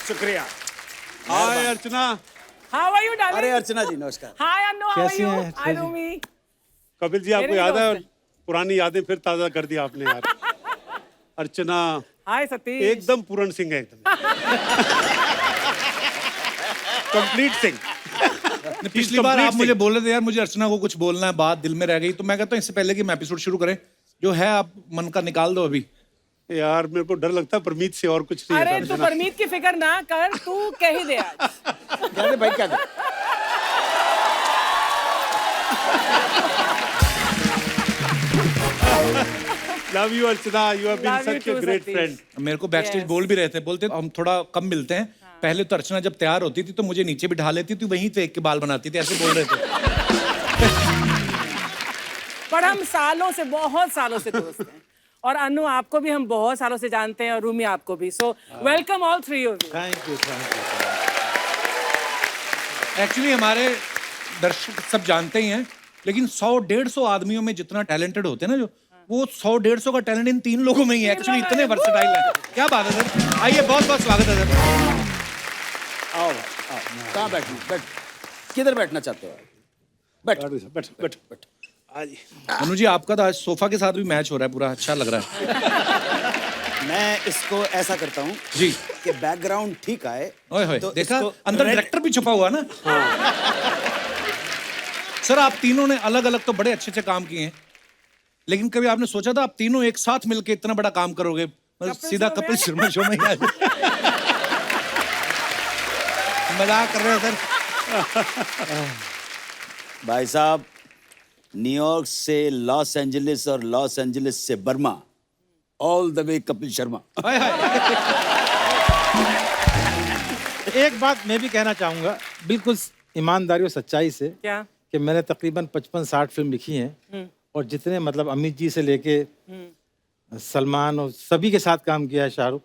शुक्रिया। हाय अर्चना। How are you, darling? अरे अर्चना जी नमस्कार। Hi, Annu. How are कैसी you? हैं? Hi, Rumi. कपिल जी आपको मेरे याद है दोस्त पुरानी यादें फिर ताजा कर दी आपने यार। अर्चना Hi, Satish. एकदम पूर्ण सिंह है एकदम। कंप्लीट सिंह। पिछली बार आप मुझे बोल रहे थे यार मुझे अर्चना को कुछ बोलना है, बात दिल में रह गई, तो मैं कहता हूँ इससे पहले कि हम एपिसोड शुरू करें जो है आप मन का निकाल दो अभी। यार मेरे को डर लगता है परमीत से और कुछ नहीं है। अरे तू परमीत की फिक्र ना कर, तू कह ही दे आज। क्या दे भाई क्या दे? Love you Archana, you have been Love you such a too, great Satish. Friend. मेरे को बैक स्टेज बोल भी रहे थे, बोलते हम थोड़ा कम मिलते हैं। पहले तो अर्चना जब तैयार होती थी तो मुझे नीचे बिठा लेती थी, वहीं फेंक के बाल बनाती थी, ऐसे बोल रहे थे। पर हम सालों से, बहुत सालों से दोस्त हैं। और अनु आपको भी हम बहुत सालों से जानते हैं और रूमी आपको भी। So welcome all three of you. Thank you. Actually हमारे दर्शक सब जानते ही हैं, लेकिन 100-150 आदमियों में जितना टैलेंटेड होते हैं ना, जो वो 100-150 का टैलेंट इन 3 लोगों में ही है। एक्चुअली इतने वर्सेटाइल हैं। क्या बात है सर, आइए, बहुत बहुत स्वागत है सर। आओ आओ, कहाँ बैठना? बैठ, किधर बैठना चाहते हो? बैठ बैठ बैठ बैठ। अनु जी आपका तो आज सोफा के साथ भी मैच हो रहा है, पूरा अच्छा लग रहा है। मैं इसको ऐसा करता हूँ जी कि बैकग्राउंड ठीक आए। ओए होए, तो देखा इसको अंदर red- डायरेक्टर भी छुपा हुआ ना। सर आप तीनों ने अलग अलग तो बड़े अच्छे अच्छे काम किए हैं, लेकिन कभी आपने सोचा था आप तीनों एक साथ मिलके इतना बड़ा काम करोगे? मतलब सीधा कपिल शर्मा शो में ही आ जाए। मजाक कर रहे हो सर। भाई साहब, न्यूयॉर्क से लॉस एंजलिस और लॉस एंजलिस से Burma, all the way Kapil Sharma. Hi hi. एक बात मैं भी कहना चाहूँगा बिल्कुल ईमानदारी और सच्चाई से क्या? कि मैंने तकरीबन 55-60 फिल्म लिखी हैं और जितने मतलब अमित जी से लेके सलमान और सभी के साथ काम किया है, शाहरुख।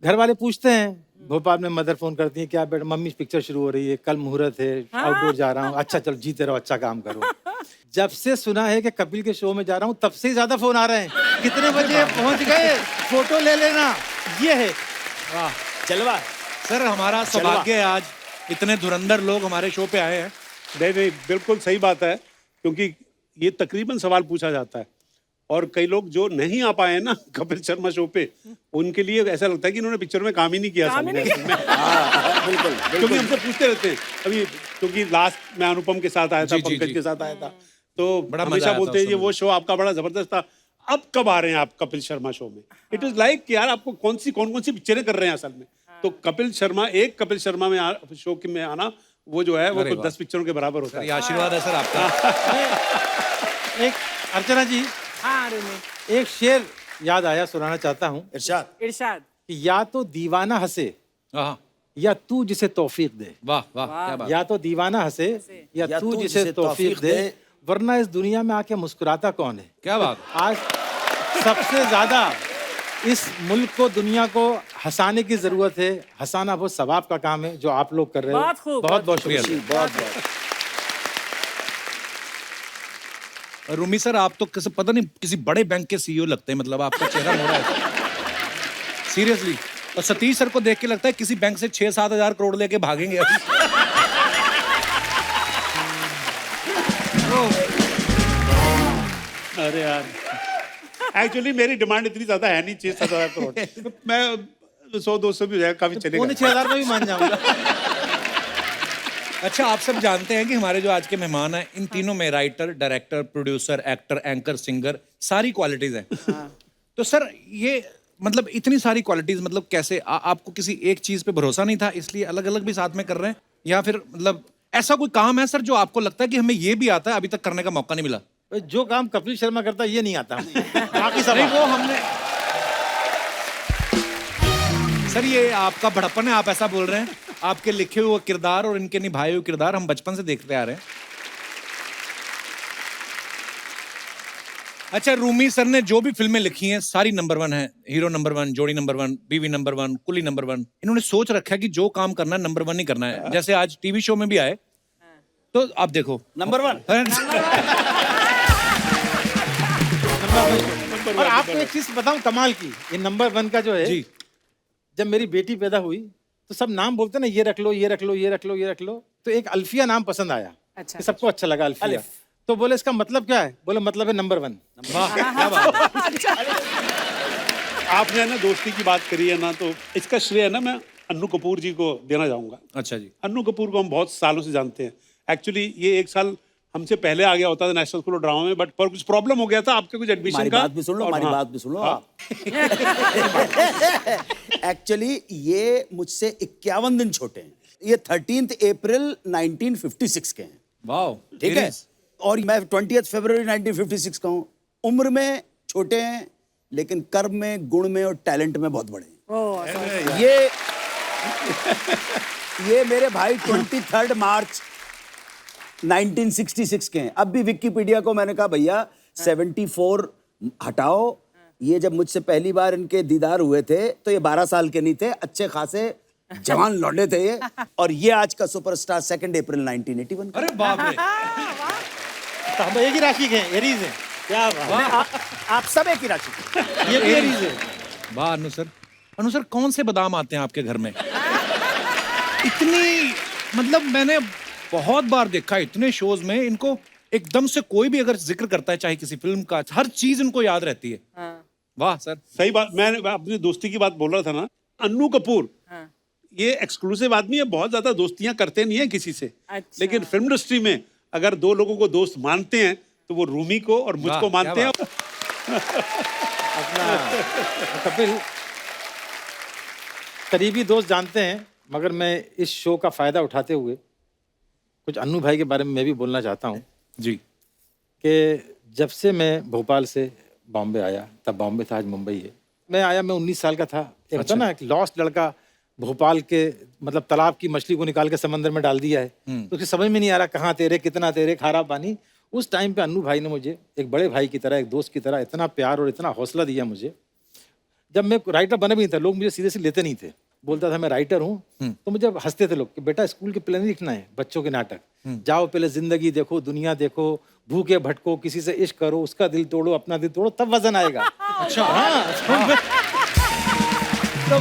घर वाले पूछते हैं, भोपाल में मदर फोन करती है, क्या बेटा मम्मी पिक्चर शुरू हो रही है, कल मुहूर्त है, आउटडोर जा रहा हूँ। अच्छा चलो जीते रहो, अच्छा काम करो। जब से सुना है कि कपिल के शो में जा रहा हूँ तब से ज्यादा फोन आ रहे हैं, कितने बजे पहुंच गए, फोटो ले लेना। ये है वाह चलवा। सर, हमारा सौभाग्य है आज इतने धुरंधर लोग हमारे शो पे आए हैं। नहीं नहीं बिल्कुल सही बात है, क्योंकि ये तकरीबन सवाल पूछा जाता है और कई लोग जो नहीं आ पाए हैं ना कपिल शर्मा शो पे, उनके लिए ऐसा लगता है कि इन्होंने पिक्चर में काम ही नहीं किया। काम ही नहीं बिल्कुल क्योंकि बिल्कुल। हमसे पूछते रहते हैं अभी, क्योंकि लास्ट में अनुपम के साथ आया था, जी, जी, पंकज जी। के साथ आया था, तो बड़ा मजा हमेशा आया था बोलते हैं उस ये समय। वो शो आपका बड़ा जबरदस्त था, अब कब आ रहे हैं आप कपिल शर्मा शो में? इट इज लाइक यार आपको कौन कौन सी पिक्चरें कर रहे हैं असल में। तो कपिल शर्मा में शो के में आना, वो जो है वो अरे तो वाह। 10 पिक्चरों के बराबर होता ये है। आशीर्वाद है सर आपका। एक अर्चना जी, हाँ रूमी। एक शेर याद आया, सुनाना चाहता हूँ इरशाद। इरशाद। कि या तो दीवाना हंसे हाँ, या तू जिसे तौफीक दे। वाह वाह, क्या बात। या तो दीवाना हंसे या तू जिसे तौफीक दे, वरना इस दुनिया में आके मुस्कुराता कौन है। क्या बात। आज सबसे ज्यादा इस मुल्क को, दुनिया को हंसाने की जरूरत है। हंसाना बहुत सवाब का काम है जो आप लोग कर रहे हो। बहुत खूब, बहुत बहुत शुक्रिया। शुक्रिया। बहुत बहुत। रूमी सर, आप तो किसी पता नहीं किसी बड़े बैंक के सीईओ लगते हैं, मतलब आपका चेहरा मोड़ा है सीरियसली। और सतीश सर को देख के लगता है किसी बैंक से 6-7 हजार करोड़ लेके भागेंगे अभी। अरे यार एक्चुअली मेरी डिमांड इतनी ज्यादा है नहीं, 6-7 करोड़। मैं 100-200 भी हो जाएगा, काफी चलेगा। 6,500 में भी मान जाऊंगा। अच्छा, आप सब जानते हैं कि हमारे जो आज के मेहमान हैं, इन तीनों में writer, director, producer, actor, anchor, singer, सारी क्वालिटीज हैं। तो सर ये मतलब इतनी सारी क्वालिटीज, मतलब कैसे आपको किसी एक चीज पे भरोसा नहीं था इसलिए अलग अलग भी साथ में कर रहे हैं, या फिर मतलब ऐसा कोई काम है सर जो आपको लगता है कि हमें ये भी आता है, अभी तक करने का मौका नहीं मिला? जो काम कपिल शर्मा करता है ये नहीं आता। बाकी सब नहीं, वो हमने सर, ये आपका बड़प्पन है, आप ऐसा बोल रहे हैं। आपके लिखे हुए किरदार और इनके निभाए हुए किरदार हम बचपन से देखते आ रहे हैं। अच्छा, रूमी सर ने जो भी फिल्में लिखी हैं सारी नंबर 1 है। हीरो नंबर 1, जोड़ी नंबर 1, बीवी नंबर 1, कुली नंबर 1। इन्होंने सोच रखा है कि जो काम करना है नंबर 1 ही करना है। जैसे आज टीवी शो में भी आए तो आप देखो नंबर 1। और आपको एक चीज बताऊं कमाल की, ये नंबर 1 का जो है, जी। जब मेरी बेटी पैदा हुई तो सब नाम बोलते ना, ये रख लो, ये रख लो, ये रख लो, ये रख लो। तो एक अल्फिया नाम पसंद आया, अच्छा। कि सबको अच्छा लगा अल्फिया। तो बोले इसका मतलब क्या है? बोले मतलब है नंबर 1। वाह क्या बात है। आपने ना दोस्ती की बात करी है ना, तो इसका श्रेय ना मैं अन्नू कपूर जी को देना चाहूंगा। अच्छा जी। अन्नू कपूर को हम बहुत सालों से जानते हैं। एक्चुअली ये 1 साल हमसे पहले आ गया होता था नेशनल स्कूल ऑफ ड्रामा में, बट पर कुछ प्रॉब्लम हो गया था आपके कुछ एडमिशन हमारी का। बात भी सुन लो, और हमारी हाँ, बात भी सुन लो हाँ। आप। एक्चुअली ये मुझसे 51 दिन छोटे हैं। ये 13 अप्रैल 1956 के हैं, वाह ठीक है? और मैं 20 फरवरी 1956 का हूँ। उम्र में छोटे हैं, लेकिन कर्म में, गुण में और टैलेंट में बहुत बड़े हैं। ओह, sorry। ये मेरे भाई 23 मार्च 1966 के हैं। अब भी विकिपीडिया को मैंने कहा भैया 74 हटाओ। ये जब मुझसे पहली बार इनके दीदार हुए थे तो ये 12 साल के नहीं थे, अच्छे खासे जवान लौंडे थे ये। और ये आज का सुपरस्टार 2 अप्रैल 1981 का। अरे बाप रे। तो हम एक ही राशि के हैं, एरीज हैं। क्या बात। आप सब एक ही राशि के। ये भी एरीज है। वाह अनु सर। अनु सर कौन से बादाम आते हैं आपके घर में? इतनी मतलब मैंने बहुत बार देखा इतने शोज में, इनको एकदम से कोई भी अगर जिक्र करता है चाहे किसी फिल्म का, हर चीज इनको याद रहती है। हाँ, वाह सर। सही बात। मैं अपनी दोस्ती की बात बोल रहा था ना। अन्नू कपूर हाँ। ये एक्सक्लूसिव आदमी है, बहुत ज्यादा दोस्तियां करते नहीं है किसी से। अच्छा। लेकिन फिल्म इंडस्ट्री में अगर 2 लोगों को दोस्त मानते हैं तो वो रूमी को और मुझको वाह, मानते क्या हैं। अपना कपिल करीबी दोस्त जानते हैं, मगर मैं इस शो का फायदा उठाते हुए कुछ अन्नू भाई के बारे में मैं भी बोलना चाहता हूँ जी। कि जब से मैं भोपाल से बॉम्बे आया, तब बॉम्बे था, आज मुंबई है। मैं आया, मैं 19 साल का था। एक होता ना, एक लॉस्ट लड़का भोपाल के मतलब तालाब की मछली को निकाल के समंदर में डाल दिया है, तो उसकी समझ में नहीं आ रहा कहाँ तेरे, कितना तेरे, खारा पानी। उस टाइम पे अन्नू भाई ने मुझे एक बड़े भाई की तरह, एक दोस्त की तरह इतना प्यार और इतना हौसला दिया मुझे। जब मैं राइटर बना भी नहीं था, लोग मुझे सीधे से लेते नहीं थे। बोलता था मैं राइटर हूँ, तो मुझे हंसते थे लोग कि बेटा स्कूल के प्ले नहीं लिखना है, बच्चों के नाटक। जाओ पहले जिंदगी देखो, दुनिया देखो, भूखे भटको, किसी से इश्क करो, उसका दिल तोड़ो, अपना दिल तोड़ो, तब वजन आएगा। अच्छा हाँ। तो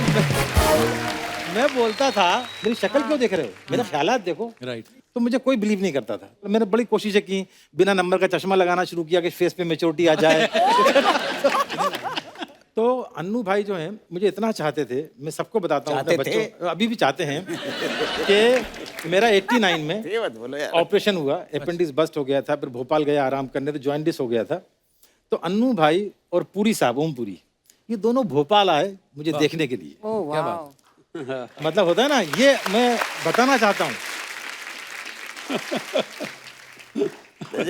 मैं बोलता था मेरी शक्ल क्यों देख रहे हो, मेरे ख्यालात देखो। राइट। तो मुझे कोई बिलीव नहीं करता था। तो मैंने बड़ी कोशिशें की, बिना नंबर का चश्मा लगाना शुरू किया कि फेस पे मैच्योरिटी आ जाए। तो अन्नू भाई जो हैं मुझे इतना चाहते थे, मैं सबको बताता हूँ अपने बच्चों, अभी भी चाहते हैं कि मेरा 89 में ऑपरेशन हुआ, अपेंडिक्स बस्ट हो गया था, फिर भोपाल गया आराम करने, तो जॉइंटिस हो गया था। तो अन्नू भाई और पुरी साहब, ओम पुरी, ये दोनों भोपाल आए मुझे देखने के लिए। ओह, वाह। मतलब होता है ना, ये मैं बताना चाहता हूँ।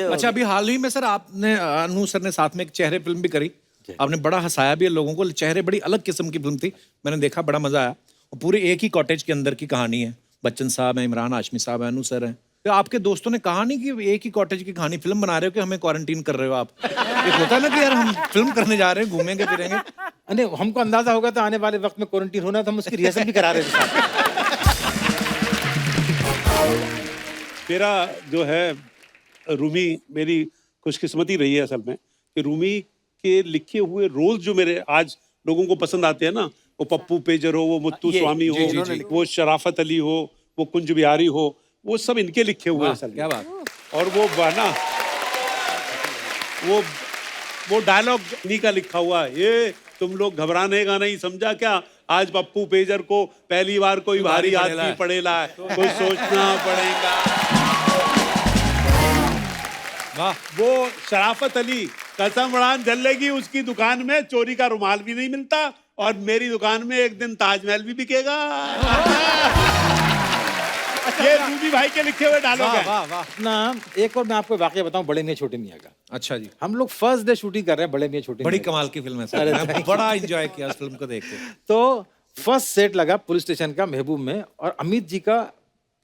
अच्छा अभी हाल ही में सर आपने अनु सर ने साथ में एक चेहरे फिल्म भी करी, आपने बड़ा हंसाया भी है लोगों को। चेहरे बड़ी अलग किस्म की फिल्म थी, मैंने देखा, बड़ा मजा आया। और पूरे एक ही कॉटेज के अंदर की कहानी है, बच्चन साहब हैं, इमरान हाशमी साहब हैं, अनु सर हैं। तो आपके दोस्तों ने कहा नहीं कि एक ही कॉटेज की कहानी फिल्म बना रहे हो कि हमें क्वारंटीन कर रहे हो आप? एक होता है ना कि यार हम फिल्म करने जा रहे हैं, घूमेंगे फिरेंगे। अरे हमको अंदाजा होगा तो आने वाले वक्त में क्वारंटीन होना, तो हम उसकी रिहर्सल भी करा रहे थे। मेरा जो है रूमी, मेरी खुशकिस्मती रही है असल में कि रूमी के लिखे हुए रोल जो मेरे आज लोगों को पसंद आते हैं ना, वो पप्पू पेजर हो, वो मुत्तू स्वामी हो, वो शराफत अली हो, वो कुंज बिहारी हो, वो सब इनके लिखे हुए हैं असल में। क्या बात। और वो बना वो डायलॉग इन्हीं का लिखा हुआ है, ये तुम लोग घबराने का नहीं, समझा क्या, आज पप्पू पेजर को पहली बार कोई भारी आदमी पड़ेला है, कोई सोचना पड़ेगा। वाह। वो शराफत अली, कसम उड़ान जलेगी, उसकी दुकान में चोरी का रुमाल भी नहीं मिलता, और मेरी दुकान में एक दिन ताजमहल भी बिकेगा। ये रूबी भाई के लिखे हुए डायलॉग वाह हैं। वाह वाह। ना एक और मैं आपको वाकया बताऊं, बड़े मियां छोटे मियां का। अच्छा जी। हम लोग फर्स्ट डे शूटिंग कर रहे हैं बड़े मियां छोटे बड़ी मियां कमाल की फिल्म है सर, मैं बड़ा एंजॉय किया उस फिल्म को देख के। तो फर्स्ट सेट लगा पुलिस स्टेशन का महबूब में, और अमित जी का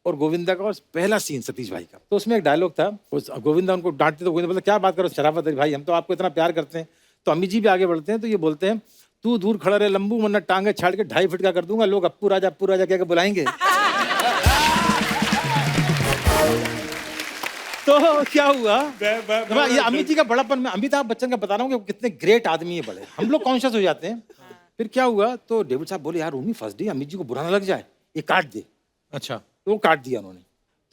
और गोविंदा का, और पहला सीन सतीश भाई का। तो उसमें एक डायलॉग था, उस गोविंदा उनको डांटते, तो गोविंदा बोलते क्या बात करो शराफत अली भाई, हम तो आपको इतना प्यार करते हैं। तो अमित जी भी आगे बढ़ते हैं, तो ये बोलते हैं तू दूर खड़ा रहे लंबू, वरना टांगे छाड़ के 2.5 फीट का कर दूंगा, लोग अप्पू राजा क्या क्या बुलाएंगे। तो क्या हुआ, ये अमित जी का बड़ापन, मैं अमिताभ बच्चन का बता रहा हूँ कि वो कितने ग्रेट आदमी है बड़े, हम लोग कॉन्शियस हो जाते हैं। फिर क्या हुआ, तो डेविड साहब बोले यार रूमी फर्स्ट डे, अमित जी को बुरा ना लग जाए, ये काट दे। अच्छा। तो वो काट दिया उन्होंने।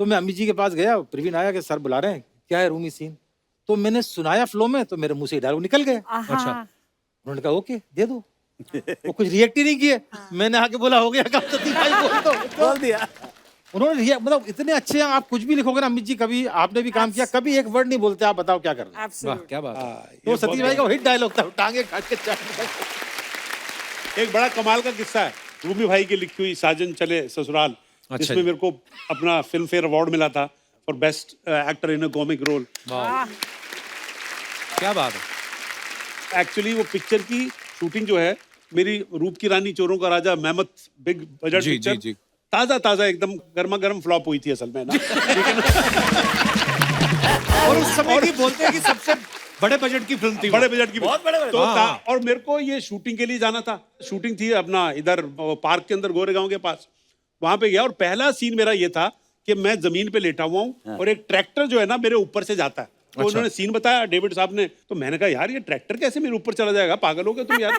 तो मैं अम्मी जी के पास गया, प्रवीण आया कि सर बुला रहे हैं, क्या है रूमी सीन? तो मैंने सुनाया फ्लो में, तो मेरे मुंह से डायलॉग निकल गया। अच्छा। उन्होंने कहा ओके दे दो। वो कुछ रिएक्ट ही नहीं किए। मैंने आके बोला हो गया काम, सतीश भाई बोल दो। बोल दिया। उन्होंने मतलब इतने अच्छे हैं, आप कुछ भी लिखोगे ना अमित जी, कभी आपने भी काम किया, कभी एक वर्ड नहीं बोलते, आप बताओ क्या करना है। वाह Absolutely. क्या बात है। तो सतीश भाई का हिट डायलॉग था, टांगे काट के चाट। एक बड़ा कमाल का किस्सा है रूमी भाई की लिखी हुई साजन चले ससुराल, अच्छा जिसमें जी। मेरे को अपना फिल्म फेयर अवार्ड मिला था for best actor in a comic role. वाह क्या बात है। एक्चुअली वो पिक्चर की शूटिंग जो है मेरी रूप की रानी चोरों का राजा मेहमत बिग बजट जी, पिक्चर, जी, जी। ताजा एकदम गर्मा गर्म फ्लॉप हुई थी असल में ना। और उस समय की बोलते हैं कि सबसे बड़े बजट की फिल्म थी वो। बड़े बजट की बहुत बड़े बजट। तो हाँ। और मेरे को ये शूटिंग के लिए जाना था। शूटिंग थी अपना इधर पार्क के अंदर गोरेगांव के पास, वहां पे गया और पहला सीन मेरा ये था कि मैं जमीन पे लेटा हुआ हूँ और एक ट्रैक्टर जो है ना मेरे ऊपर से जाता है। तो उन्होंने सीन बताया डेविड साहब ने, तो मैंने कहा यार ये ट्रैक्टर कैसे मेरे ऊपर चला जाएगा, पागल हो गए तुम यार।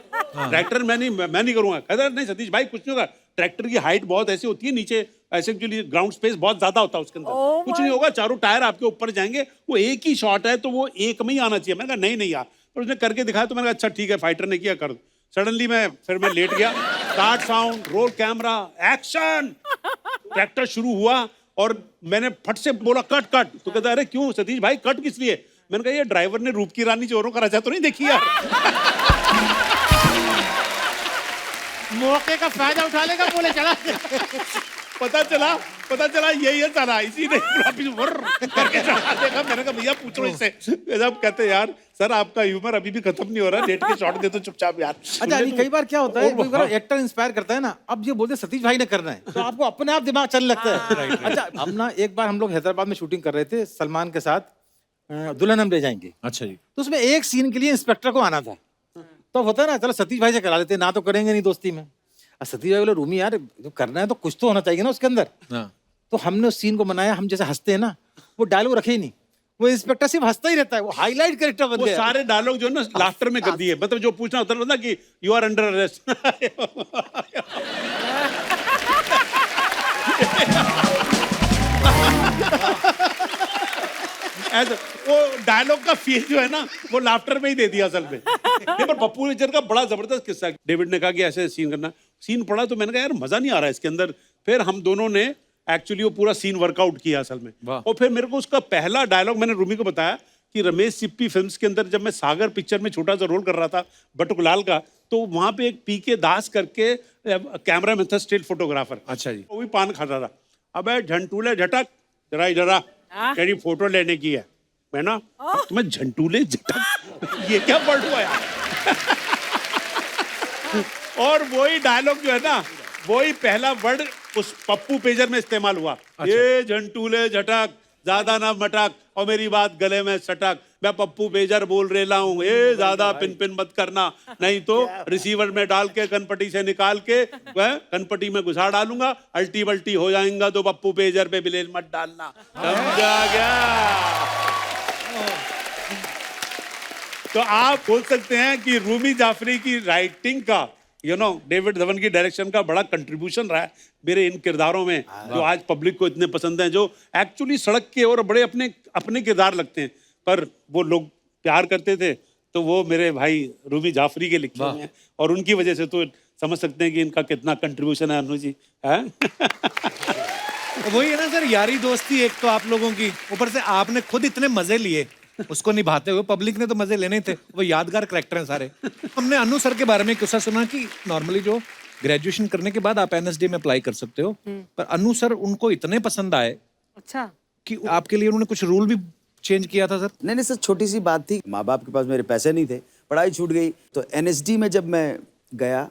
ट्रैक्टर मैं नहीं करूंगा। कहता नहीं सतीश भाई कुछ नहीं होगा, ट्रैक्टर की हाइट बहुत ऐसी होती है, नीचे ऐसे एक्चुअली ग्राउंड स्पेस बहुत ज्यादा होता है उसके अंदर, Oh कुछ my नहीं होगा, चारों टायर आपके ऊपर जाएंगे, वो एक ही शॉट है तो वो एक में ही आना चाहिए। मैंने कहा नहीं यार, पर उसने करके दिखाया तो मैंने कहा अच्छा ठीक है, फाइटर ने किया कर दो। सडनली मैं लेट गया, start sound, roll camera, action, tractor शुरू हुआ और मैंने फट से बोला कट कट। तो कहता अरे क्यों सतीश भाई कट किस लिए? मैंने कहा ये ड्राइवर ने रूप की रानी चोरों का राजा तो नहीं देखी यार। मौके का फायदा उठा लेगा, बोले चला। पता चला यही है साला, इसी ने वापिस वर्र करके चढ़ा देगा। मैंने कहा भैया पूछो इससे। जब कहते यार सर आपका ह्यूमर अभी भी खत्म नहीं हो रहा, लेट के शॉट दे तो चुपचाप यार। अच्छा अली, कई बार क्या होता है, कई बार एक्टर इंस्पायर करता है ना, अब ये बोलते हैं सतीश भाई ने करना है, तो आपको अपने आप दिमाग चलने लगता है। अच्छा हम ना एक बार हम लोग हैदराबाद में शूटिंग कर रहे थे सलमान के साथ, दुल्हन हम ले जाएंगे। अच्छा जी। तो उसमें एक सीन के लिए इंस्पेक्टर को आना था, तो होता है ना चलो सतीश भाई से करा लेते, ना तो करेंगे नहीं दोस्ती में। सतीश भाई बोले रूमी यार जो करना है तो कुछ तो होना चाहिए ना उसके अंदर। हाँ। तो हमने उस सीन को बनाया, हम जैसे हंसते हैं ना, वो डायलॉग रखे ही नहीं, वो इंस्पेक्टर सिर्फ हंसता ही रहता है, वो हाईलाइट कैरेक्टर बन वो गया। सारे डायलॉग जो है ना लाफ्टर में कर दिए, मतलब जो पूछना होता है ना कि यू आर अंडर अरेस्ट। ऐसा वो डायलॉग का फील जो है ना वो लाफ्टर में ही दे दिया असल में। नहीं, पर पप्पू नेचर का बड़ा जबरदस्त किस्सा है। डेविड ने कहा कि ऐसे सीन करना, सीन पढ़ा तो मैंने कहा यार मजा नहीं आ रहा है इसके अंदर। फिर हम दोनों ने एक्चुअली वो पूरा सीन वर्कआउट किया असल में, वाह। और फिर मेरे को उसका पहला डायलॉग मैंने रूमी को बताया कि रमेश सिप्पी फिल्म्स के अंदर जब मैं सागर पिक्चर में छोटा सा रोल कर रहा था बटुकलाल का, तो वहां पे एक पीके दास करके कैमरा मैन था, स्टिल फोटोग्राफर। अच्छा जी। वो भी पान खा रहा था। अबे झंटूले झटक जरा इधर आ, तेरी फोटो लेने की है। मैं ना तुम्हें झंटूले झटक ये क्या वर्ड हुआ यार। और वही डायलॉग जो है ना वही पहला वर्ड उस पप्पू पेजर में इस्तेमाल हुआ। ये झंटूले झटक ज्यादा ना मटक और मेरी बात गले में सटक, मैं पप्पू पेजर बोल रेला हूँ, ये ज्यादा पिन पिन मत करना, नहीं तो रिसीवर में डाल के कनपटी से निकाल के वह कनपटी में घुसा डालूंगा, अल्टी बल्टी हो जाएगा तो पप्पू पेजर पे ब्लेड मत डालना, समझा गया। तो आप बोल सकते हैं कि रूमी जाफरी की राइटिंग का डेविड धवन की डायरेक्शन का बड़ा कंट्रीब्यूशन रहा है मेरे इन किरदारों में, जो आज पब्लिक को इतने पसंद हैं, जो एक्चुअली सड़क के और बड़े अपने अपने किरदार लगते हैं, पर वो लोग प्यार करते थे, तो वो मेरे भाई रूमी जाफरी के लिखे हुए हैं, और उनकी वजह से तो समझ सकते हैं कि इनका कितना कंट्रीब्यूशन है अनु जी है। वही है ना सर, यारी दोस्ती एक तो आप लोगों की, ऊपर से आपने खुद इतने मजे लिए उसको निभाते हुए, पब्लिक ने तो मजे लेने ही थे, वो यादगार कैरेक्टर हैं सारे। हमने अनु सर के बारे में किस्सा सुना कि नॉर्मली जो ग्रेजुएशन करने के बाद आप एनएसडी में अप्लाई कर सकते हो, पर अनु सर उनको इतने पसंद आए अच्छा कि आपके लिए उन्होंने कुछ रूल भी चेंज किया था सर। नहीं सर, छोटी सी बात थी, माँ बाप के पास मेरे पैसे नहीं थे, पढ़ाई छूट गई, तो एनएसडी में जब मैं गया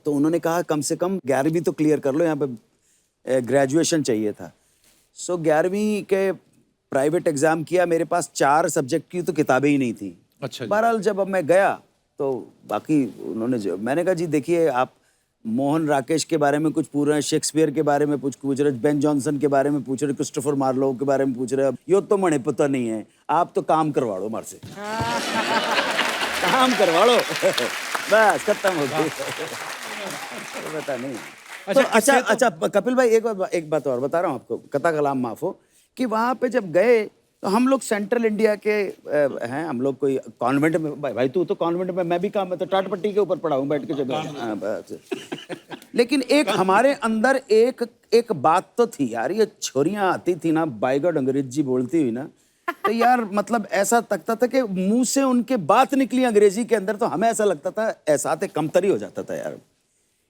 तो उन्होंने कहा कम से कम 11वीं तो क्लियर कर लो, यहाँ पे ग्रेजुएशन चाहिए था। सो 11वीं के प्राइवेट एग्जाम किया, मेरे पास 4 सब्जेक्ट की तो किताबें ही नहीं थी। अच्छा। बहरहाल जब अब मैं गया तो बाकी उन्होंने मैंने कहा जी देखिए आप मोहन राकेश के बारे में कुछ पूछ रहे हैं, शेक्सपियर के बारे में कुछ पूछ रहे, बेन जॉनसन के बारे में पूछ रहे, क्रिस्टोफर मार्लो के बारे में पूछ रहे, यो तो मने पता नहीं है, आप तो काम करवा लो हमारे से। काम करवा लो। बस खत्म हो गई। पता नहीं। तो अच्छा कपिल भाई एक बात और बता रहा हूँ आपको, कथा कलाम माफ हो, कि वहाँ पे जब गए तो हम लोग सेंट्रल इंडिया के हैं, हम लोग कोई कॉन्वेंट में, भाई तू तो कॉन्वेंट में, मैं भी काम में तो टाटपट्टी के ऊपर पढ़ा हूँ बैठ के जब लेकिन एक हमारे अंदर एक बात तो थी यार, ये छोरियां आती थी ना बाय गॉड अंग्रेजी बोलती हुई ना, तो यार मतलब ऐसा लगता था कि मुंह से उनके बात निकली अंग्रेजी के अंदर, तो हमें ऐसा लगता था एहसास कमतरी हो जाता था यार।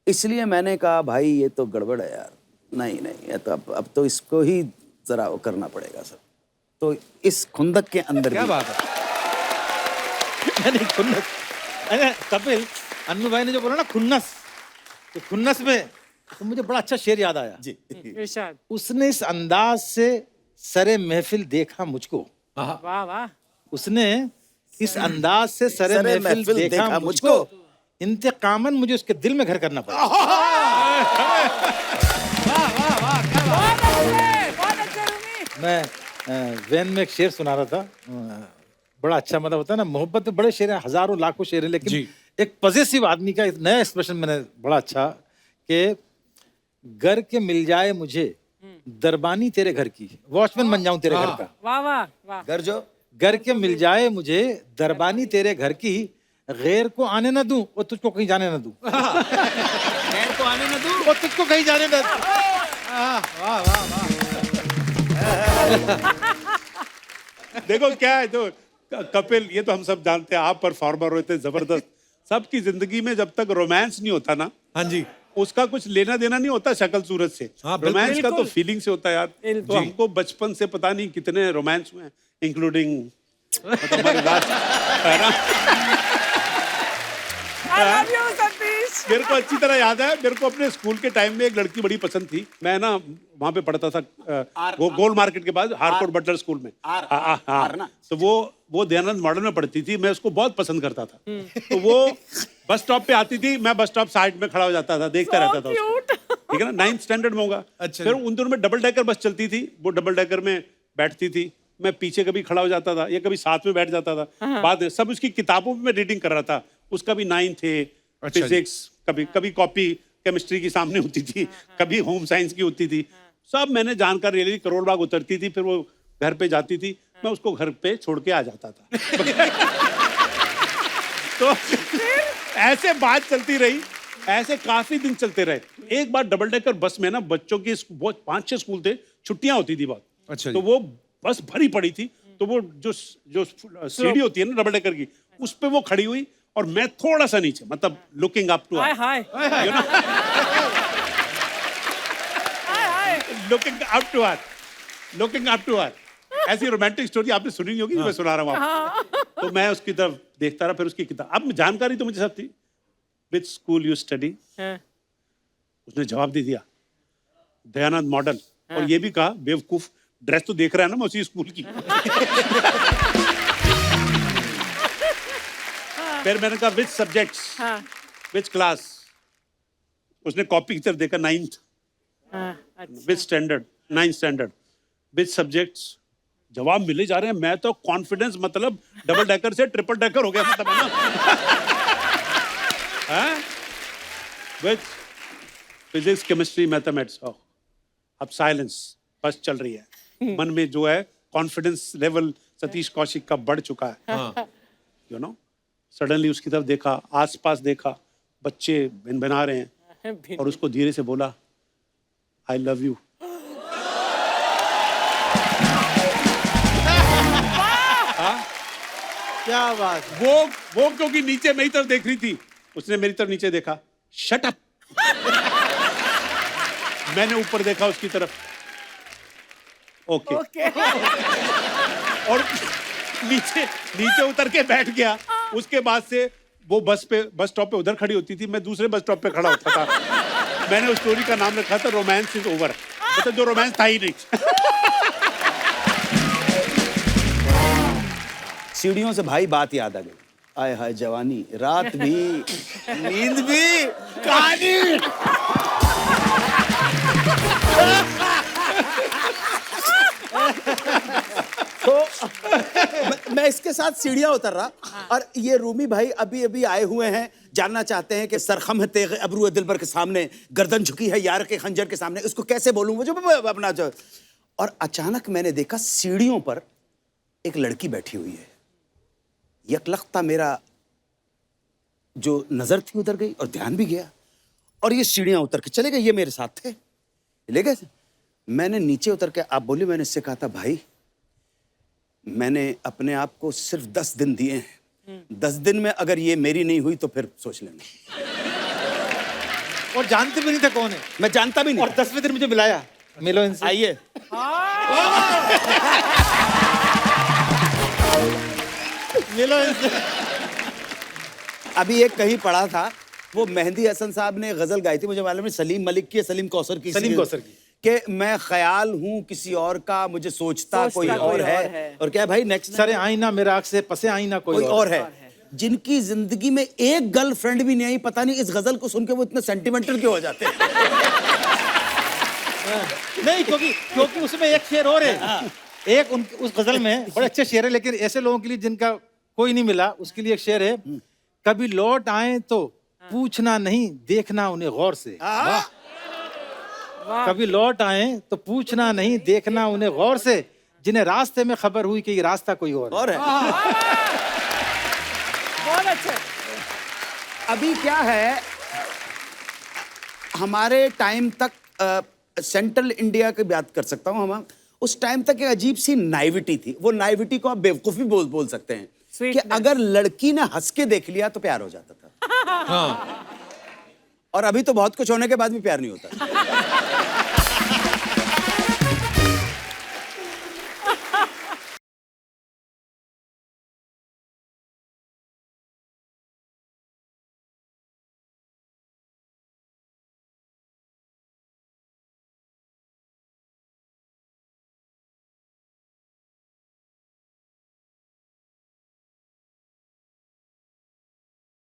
इसलिए मैंने कहा भाई ये तो गड़बड़ है यार, नहीं ये तो अब तो इसको ही जरा वो करना पड़ेगा सर। तो इस खुंदक के अंदर क्या भी- बात है। नहीं खुन्नस, अरे कपिल, अन्नू भाई ने जो बोला ना खुन्नस, तो खुन्नस में तो मुझे बड़ा अच्छा शेर याद आया जी। इरशाद। उसने इस अंदाज से सरे महफिल देखा मुझको, वाह वाह। उसने इस अंदाज से सरे महफिल देखा मुझको, इंतकामन मुझे उसके दिल में घर करना पड़ा। बहुत अच्छे रूमी। मैं वैन में एक शेर सुना रहा था, बड़ा अच्छा मतलब होता है ना, मोहब्बत में बड़े शेर हैं, हजारों लाखों शेर हैं, लेकिन जी। एक पॉजिटिव आदमी का एक नया एक्सप्रेशन मैंने बड़ा अच्छा, कि घर के मिल जाए मुझे दरबानी तेरे घर की, वॉचमैन बन जाऊं तेरे घर का। वाह वाह वाह। घर जो घर के मिल जाए मुझे दरबानी तेरे घर की, गैर को आने ना दूं और तुझको कहीं जाने ना दूं। खैर को आने न दूं। और तुझको कहीं जाने ना दूं। देखो क्या है, जो कपिल, ये तो हम सब जानते हैं, आप परफॉर्मर होते हैं जबरदस्त। सबकी जिंदगी में जब तक रोमांस नहीं होता ना, हाँ जी, उसका कुछ लेना देना नहीं होता शक्ल सूरत से। हाँ, बिल्कुल। रोमांस का तो बिल्कुल। फीलिंग से होता है यार। तो हमको बचपन से पता नहीं कितने रोमांस हुए, इंक्लूडिंग हमारे लास्ट, है ना। I love you, Satish. मेरे को अच्छी तरह याद है, मेरे को अपने स्कूल के टाइम में एक लड़की बड़ी पसंद थी। मैं ना वहाँ पे पढ़ता था गोल मार्केट के पास हारकोट बटलर स्कूल में। हाँ, तो वो दयानंद मॉडल में पढ़ती थी, मैं उसको बहुत पसंद करता था। तो वो बस स्टॉप पे आती थी, मैं बस स्टॉप साइड में खड़ा हो जाता था, देखता रहता था उसको। Cute। ठीक है ना, 9th स्टैंडर्ड में होगा। अच्छा। फिर उन दिनों में डबल डेकर बस चलती थी, वो डबल डेकर में बैठती थी, मैं पीछे कभी खड़ा हो जाता था या कभी साथ में बैठ जाता था। बाद में सब उसकी किताबों में मैं रीडिंग कर रहा था, उसका भी 9 थे, अच्छा जी। फिजिक्स, कभी कॉपी केमिस्ट्री की सामने होती थी, कभी होम साइंस की होती थी, सब मैंने जानकर ले ली। करोड़ बाग उतरती थी, फिर वो घर पे जाती थी, मैं उसको घर पे छोड़ के आ जाता था। तो ऐसे बात चलती रही, ऐसे काफी दिन चलते रहे। एक बार डबल डेकर बस में ना, बच्चों की बहुत 5-6 स्कूल थे, छुट्टियां होती थी बहुत। अच्छा जी। तो वो बस भरी पड़ी थी, तो वो जो सीढ़ी होती है ना डबल डेकर की, उस पे वो खड़ी हुई और मैं थोड़ा सा नीचे, मतलब looking up to hi hi looking up to her. ऐसी रोमांटिक स्टोरी आपने सुनी नहीं होगी, मैं सुना रहा हूँ आपको। तो मैं उसकी तरफ देखता रहा, फिर उसकी किताब, अब जानकारी तो मुझे सब थी। विच स्कूल यू स्टडी, उसने जवाब दे दिया दयानंद मॉडल, और ये भी कहा बेवकूफ, ड्रेस तो देख रहा है ना मैं उसी स्कूल की। फिर मैंने कहा विच सब्जेक्ट्स, विच क्लास, उसने कॉपी की तरफ देखा 9th, विच स्टैंडर्ड, 9th स्टैंडर्ड, विच सब्जेक्ट्स, जवाब मिले जा रहे हैं। मैं तो कॉन्फिडेंस, मतलब डबल डेकर से ट्रिपल डेकर हो गया, मतलब है ना। विच फिजिक्स, केमिस्ट्री, मैथमेटिक्स। अब साइलेंस, बस चल रही है। मन में जो है कॉन्फिडेंस लेवल सतीश कौशिक का बढ़ चुका है। यू नो, सडनली उसकी तरफ देखा, आसपास देखा, बच्चे भिन-भिना रहे हैं, और उसको धीरे से बोला आई लव यू। क्या बात। वो क्योंकि नीचे मेरी तरफ देख रही थी, उसने मेरी तरफ नीचे देखा, शट अप। मैंने ऊपर देखा उसकी तरफ, ओके। और नीचे उतर के बैठ गया। उसके बाद से वो बस स्टॉप पे उधर खड़ी होती थी, मैं दूसरे बस स्टॉप पे खड़ा होता था। मैंने उस स्टोरी का नाम रखा था रोमांस इज ओवर, मतलब जो रोमांस था ही नहीं। सीढ़ियों से भाई बात याद आ गई, आय हाय जवानी, रात भी, नींद भी, कहानी। तो मैं इसके साथ सीढ़ियां उतर रहा, और ये रूमी भाई अभी अभी आए हुए हैं, जानना चाहते हैं कि सरखम है तेग अबरू दिलबर के सामने, गर्दन झुकी है यार के खंजर के सामने, उसको कैसे बोलूं मुझे अपना जो। और अचानक मैंने देखा सीढ़ियों पर एक लड़की बैठी हुई है। यकलख्ता मेरा जो नजर थी उधर गई और ध्यान भी गया, और ये सीढ़ियां उतर के चले गए, ये मेरे साथ थे, ले गए। मैंने नीचे उतर के, आप बोली, मैंने इससे कहा था भाई मैंने अपने आप को सिर्फ 10 दिन दिए हैं, 10 दिन में अगर ये मेरी नहीं हुई तो फिर सोच लेना। और जानते भी नहीं थे कौन है, मैं जानता भी नहीं। और 10वें दिन मुझे बुलाया, मिलो इनसे। आइए। मिलो इनसे। अभी एक कहीं पढ़ा था, वो मेहंदी हसन साहब ने गजल गाई थी, मुझे मालूम नहीं सलीम मलिक की, सलीम कौसर की, सलीम कौसर की, कि मैं ख्याल हूँ किसी और का, मुझे सोचता कोई और है। और क्या भाई नेक्स्ट, सरे आईना मेरा आँख से पसे आईना कोई और है। जिनकी जिंदगी में एक गर्लफ्रेंड भी नहीं आई, पता नहीं इस गजल को सुन के वो इतने सेंटिमेंटल क्यों हो जाते हैं। नहीं, क्योंकि उसमें एक शेर और है, एक उस गजल में बड़े अच्छे शेर है, लेकिन ऐसे लोगों के लिए जिनका कोई नहीं मिला, उसके लिए एक शेर है, कभी लौट आए तो पूछना नहीं देखना उन्हें गौर से। कभी लौट आए तो पूछना नहीं देखना उन्हें गौर से, जिन्हें रास्ते में खबर हुई कि ये रास्ता कोई और है। बहुत अच्छे। अभी क्या है, हमारे टाइम तक सेंट्रल इंडिया की बात कर सकता हूँ, हम उस टाइम तक एक अजीब सी नाइविटी थी। वो नाइविटी को आप बेवकूफी बोल सकते हैं कि अगर लड़की ने हंस के देख लिया तो प्यार हो जाता था। हाँ। और अभी तो बहुत कुछ होने के बाद भी प्यार नहीं होता।